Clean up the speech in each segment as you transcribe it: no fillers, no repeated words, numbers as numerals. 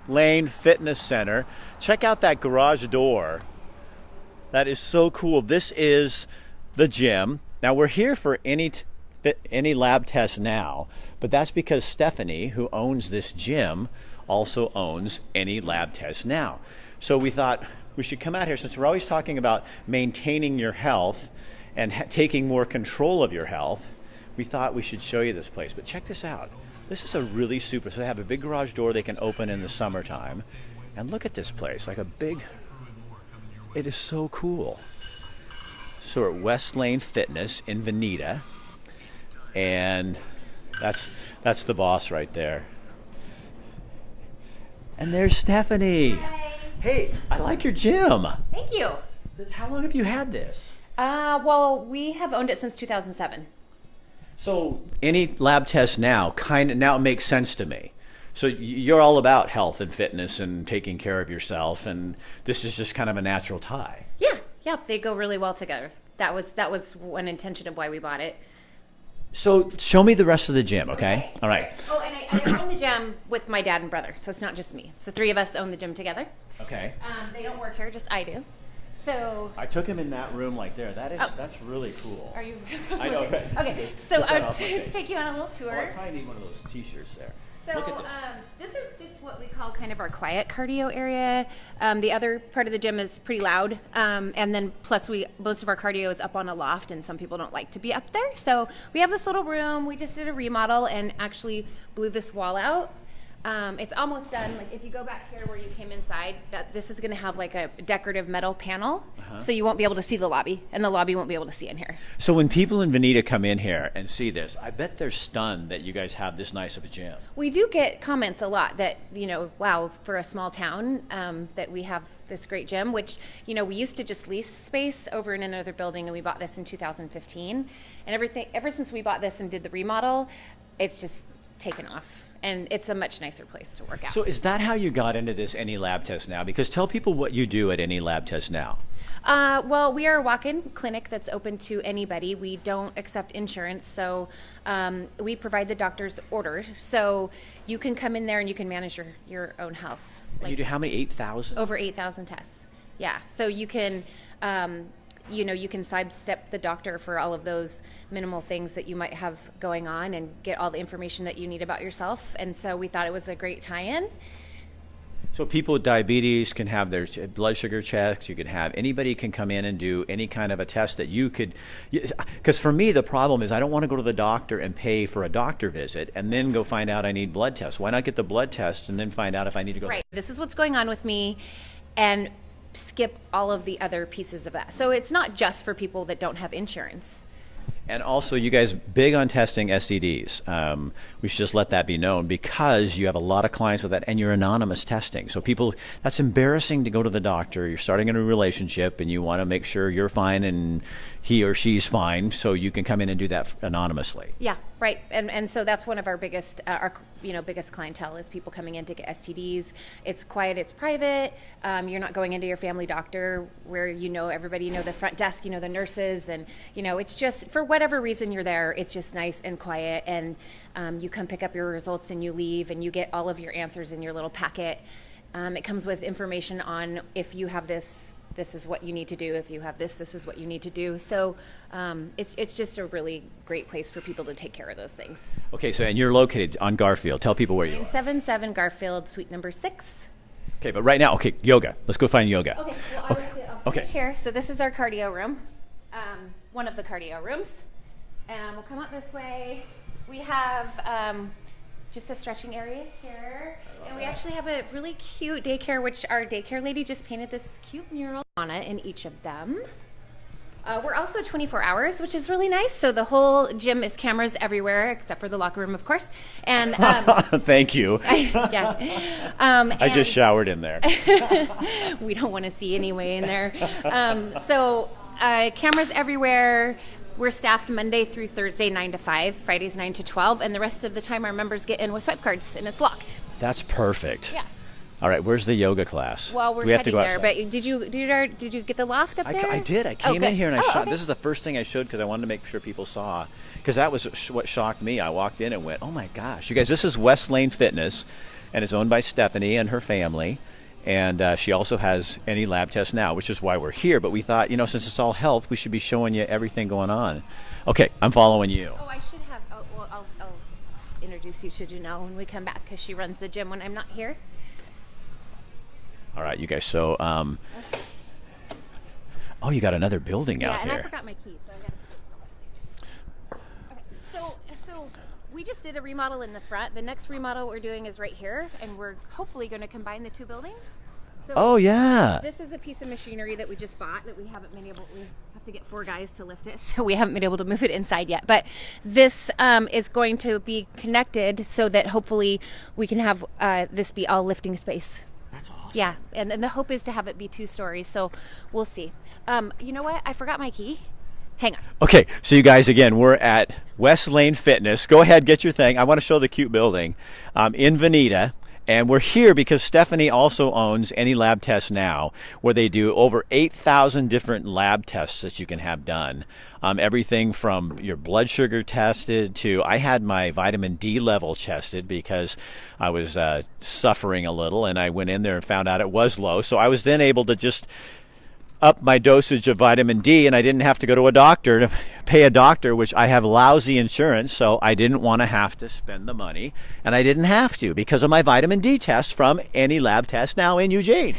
Lane Fitness Center. Check out that garage door. That is so cool. This is the gym. Now we're here for any lab test now, but that's because Stephanie, who owns this gym, also owns any lab test now. So we thought we should come out here, since we're always talking about maintaining your health and taking more control of your health. We thought we should show you this place. But check this out. This is a really super, so they have a big garage door they can open in the summertime. And look at this place, like a big, it is so cool. So we're at West Lane Fitness in Veneta. And that's the boss right there. And there's Stephanie. Hi. Hey, I like your gym. Thank you. How long have you had this? Well, we have owned it since 2007. So any lab test now now it makes sense to me. So you're all about health and fitness and taking care of yourself, and this is just kind of a natural tie. Yeah, they go really well together. That was one intention of why we bought it. So show me the rest of the gym, okay? All right. Oh, and I own the gym with my dad and brother, so it's not just me. It's the three of us own the gym together. Okay. They don't work here, just I do. So I took him in that room like there. That's really cool. are you? I know. Right? Okay, so I'll just take you on a little tour. Oh, I probably need one of those T-shirts there. So Look at this. this is just what we call kind of our quiet cardio area. The other part of the gym is pretty loud, and then plus most of our cardio is up on a loft, and some people don't like to be up there. So we have this little room. We just did a remodel and actually blew this wall out. It's almost done. Like if you go back here where you came inside, this is going to have like a decorative metal panel, so you won't be able to see the lobby, and the lobby won't be able to see in here. So when people in Veneta come in here and see this, I bet they're stunned that you guys have this nice of a gym. We do get comments a lot that, wow, for a small town, that we have this great gym, which, we used to just lease space over in another building, and we bought this in 2015. And ever since we bought this and did the remodel, it's just taken off. And it's a much nicer place to work out. So is that how you got into this Any Lab Test Now? Because tell people what you do at Any Lab Test Now. Well, we are a walk-in clinic that's open to anybody. We don't accept insurance, so we provide the doctor's order. So you can come in there and you can manage your own health. And you do how many? 8,000? Over 8,000 tests. Yeah. So you can, you can sidestep the doctor for all of those minimal things that you might have going on and get all the information that you need about yourself. And so we thought it was a great tie-in. So people with diabetes can have their blood sugar checked. You can have anybody can come in and do any kind of a test that you could. Because for me, the problem is I don't want to go to the doctor and pay for a doctor visit and then go find out I need blood tests. Why not get the blood test and then find out if I need to go? Right. This is what's going on with me, and skip all of the other pieces of that. So it's not just for people that don't have insurance. And also, you guys big on testing STDs. We should just let that be known because you have a lot of clients with that, and you're anonymous testing. So people, that's embarrassing to go to the doctor. You're starting a new relationship, and you want to make sure you're fine and he or she's fine, so you can come in and do that anonymously. Yeah, right. And so that's one of our biggest biggest clientele is people coming in to get STDs. It's quiet, it's private. You're not going into your family doctor where everybody, the front desk, the nurses, and it's just for whatever reason you're there. It's just nice and quiet, and you come pick up your results and you leave, and you get all of your answers in your little packet. It comes with information on if you have this is what you need to do. If you have this is what you need to do. So it's just a really great place for people to take care of those things. Okay, so and you're located on Garfield. Tell people where you are. 977 Garfield, suite number 6. Okay, but right now, yoga. Let's go find yoga. Okay, well, I'll finish here. So this is our cardio room, one of the cardio rooms. And we'll come up this way. We have just a stretching area here. And we actually have a really cute daycare, which our daycare lady just painted this cute mural on it in each of them. We're also 24 hours, which is really nice. So the whole gym is cameras everywhere, except for the locker room, of course. And thank you. I just showered in there. We don't want to see anyway in there. So cameras everywhere. We're staffed Monday through Thursday, 9 to 5, Fridays 9 to 12, and the rest of the time our members get in with swipe cards, and it's locked. That's perfect. Yeah. All right, where's the yoga class? Well, we're heading there, but did you get the loft up there? I did. I came in here and I shot. Okay. This is the first thing I showed because I wanted to make sure people saw. Because that was what shocked me. I walked in and went, oh my gosh. You guys, this is West Lane Fitness. and it's owned by Stephanie and her family. And she also has Any Lab Test Now, which is why we're here. But we thought, since it's all health, we should be showing you everything going on. Okay, I'm following you. Oh, I should have. Oh, well, I'll introduce you to Janelle when we come back because she runs the gym when I'm not here. All right, you guys. So, oh, you got another building out here. Yeah, and I forgot my keys, so I got to. Okay, so we just did a remodel in the front. The next remodel we're doing is right here, and we're hopefully going to combine the two buildings. So oh yeah. This is a piece of machinery that we just bought that we haven't been able. We have to get 4 guys to lift it, so we haven't been able to move it inside yet. But this is going to be connected so that hopefully we can have this be all lifting space. That's awesome. Yeah, and the hope is to have it be 2 stories. So we'll see. You know what? I forgot my key. Hang on. Okay, so you guys, again, we're at West Lane Fitness. Go ahead, get your thing. I want to show the cute building in Veneta. And we're here because Stephanie also owns Any Lab Test Now, where they do over 8,000 different lab tests that you can have done. Everything from your blood sugar tested to, I had my vitamin D level tested because I was suffering a little, and I went in there and found out it was low. So I was then able to just up my dosage of vitamin D, and I didn't have to go to a doctor to pay a doctor, which I have lousy insurance, so I didn't want to have to spend the money, and I didn't have to because of my vitamin D test from Any Lab Test Now in Eugene.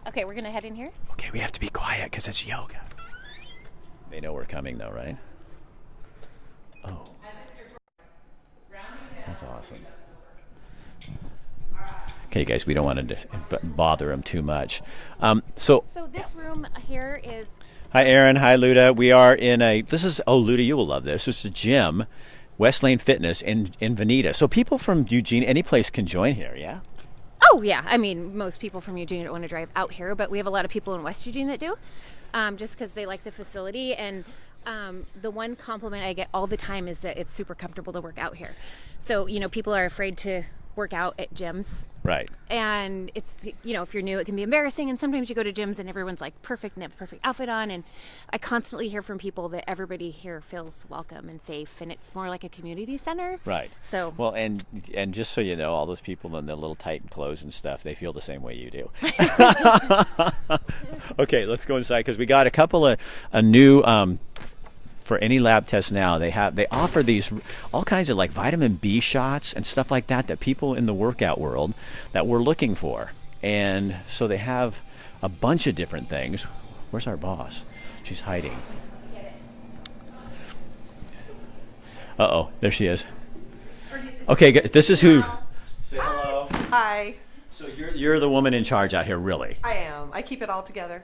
Okay, we're gonna head in here. Okay, we have to be quiet because it's yoga. They know we're coming though, right? Oh, that's awesome. Okay, guys, we don't want to bother them too much. So this room here is. Hi, Aaron. Hi, Luda. We are in Luda, you will love this. This is a gym, West Lane Fitness in Veneta. So people from Eugene, any place can join here, yeah? Oh, yeah. I mean, most people from Eugene don't want to drive out here, but we have a lot of people in West Eugene that do, just because they like the facility. And the one compliment I get all the time is that it's super comfortable to work out here. So, people are afraid to work out at gyms. Right. And it's, if you're new, it can be embarrassing. And sometimes you go to gyms and everyone's like perfect and have a perfect outfit on. And I constantly hear from people that everybody here feels welcome and safe. And it's more like a community center. Right. So. Well, and just so you know, all those people in the little tight clothes and stuff, they feel the same way you do. Okay, let's go inside because we got a couple of new for Any Lab Test Now, they offer these all kinds of like vitamin B shots and stuff like that people in the workout world that we're looking for. And so they have a bunch of different things. Where's our boss? She's hiding. Uh-oh, there she is. Okay, this is who. Say hello. Hi. So you're the woman in charge out here, really? I am. I keep it all together.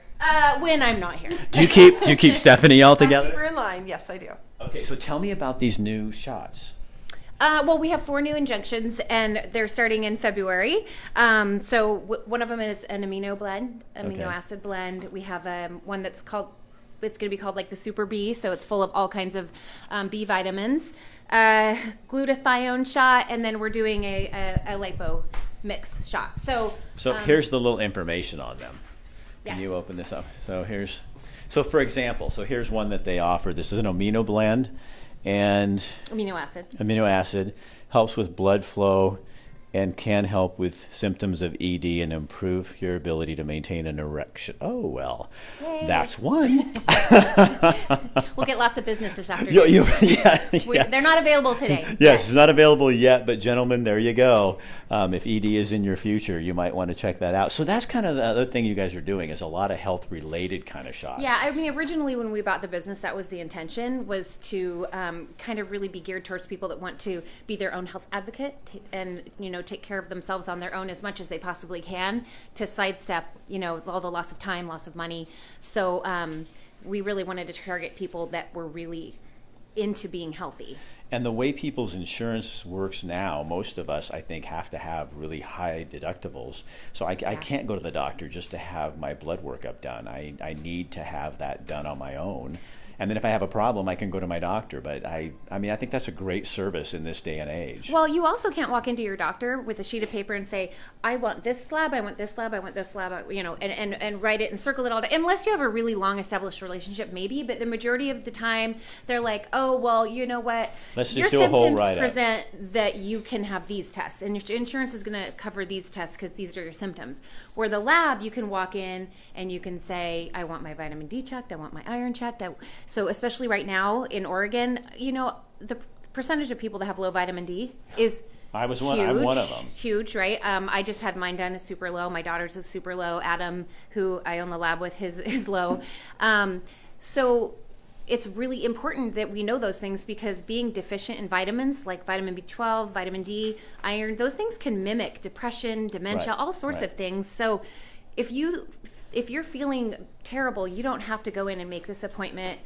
When I'm not here. Do you keep Stephanie all together? I keep her in line. Yes, I do. Okay, so tell me about these new shots. Well, we have 4 new injunctions, and they're starting in February. So one of them is an amino acid blend. We have one that's called, it's going to be called like the Super B, so it's full of all kinds of B vitamins. Glutathione shot, and then we're doing a lipo mix shot. So here's the little information on them. Can Yeah. you open this up? So for example, here's one that they offer. This is an amino blend, and amino acids. amino acid helps with blood flow and can help with symptoms of ED and improve your ability to maintain an erection. Oh, well, Yay. That's one. We'll get lots of business this afternoon. They're not available today. Yes, it's not available yet, but gentlemen, there you go. If ED is in your future, you might want to check that out. So that's kind of the other thing you guys are doing is a lot of health-related kind of shots. Yeah, I mean, originally when we bought the business, that was the intention, was to kind of really be geared towards people that want to be their own health advocate and, take care of themselves on their own as much as they possibly can to sidestep, all the loss of time, loss of money. So we really wanted to target people that were really into being healthy. And the way people's insurance works now, most of us, I think, have to have really high deductibles. So I can't go to the doctor just to have my blood workup done. I need to have that done on my own. And then if I have a problem, I can go to my doctor. But I mean, I think that's a great service in this day and age. Well, you also can't walk into your doctor with a sheet of paper and say, I want this lab, I want this lab, I want this lab, you know, and write it and circle it all down. Unless you have a really long established relationship, maybe. But the majority of the time, they're like, oh, well, you know what? Let's your just do a whole symptoms write-up. present that you can have these tests. And your insurance is going to cover these tests because these are your symptoms. Where the lab, you can walk in and you can say, I want my vitamin D checked, I want my iron checked. So especially right now in Oregon, you know, the percentage of people that have low vitamin D is I'm huge, one of them. Huge, right? I just had mine done, is super low. My daughter's is super low. Adam, who I own the lab with, his is low. So it's really important that we know those things, because being deficient in vitamins like vitamin B12, vitamin D, iron, those things can mimic depression, dementia, Right, all sorts of things. So if you're feeling terrible, you don't have to go in and make this appointment,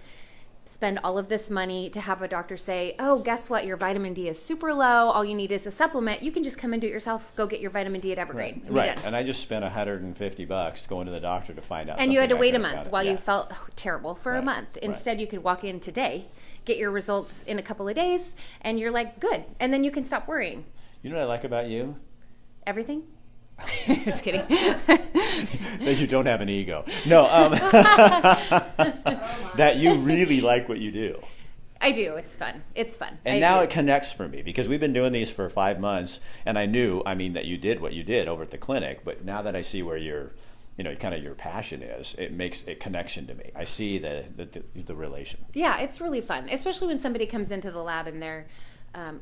spend all of this money to have a doctor say, oh, guess what, your vitamin D is super low, all you need is a supplement. You can just come and do it yourself, go get your vitamin D at Evergreen. And be Right. done. And I just spent $150 going to the doctor to find out. And you had to something I wait a could've month got it. while Yeah. you felt terrible for a Right, month. right. Instead, you could walk in today, get your results in a couple of days, and you're like, good. And then you can stop worrying. You know what I like about you? Everything? Just kidding. That you don't have an ego. No, that you really like what you do. I do. It's fun. It's fun. And now it connects for me, because we've been doing these for 5 months, and I knew, that you did what you did over at the clinic, but now that I see where your passion is, it makes a connection to me. I see the relation. Yeah, it's really fun, especially when somebody comes into the lab and they're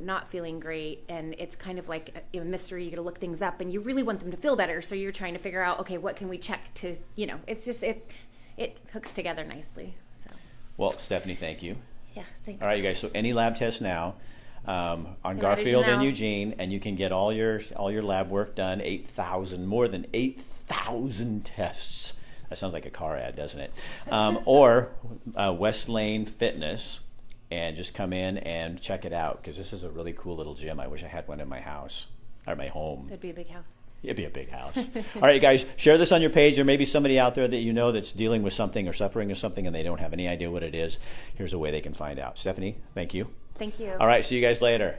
not feeling great, and it's kind of like a mystery. You got to look things up, and you really want them to feel better, so you're trying to figure out, okay, what can we check to, it's just it hooks together nicely. So Well, Stephanie, thank you. yeah, thanks. All right, you guys. So any lab test now on In Garfield and Eugene. Eugene, and you can get all your lab work done. More than 8,000 tests. That sounds like a car ad, doesn't it? Or West Lane Fitness, and just come in and check it out, because this is a really cool little gym. I wish I had one in my house or my home. It'd be a big house. It'd be a big house. All right, guys, share this on your page. There may be somebody out there that you know that's dealing with something or suffering with something, and they don't have any idea what it is. Here's a way they can find out. Stephanie, thank you. Thank you. All right, see you guys later.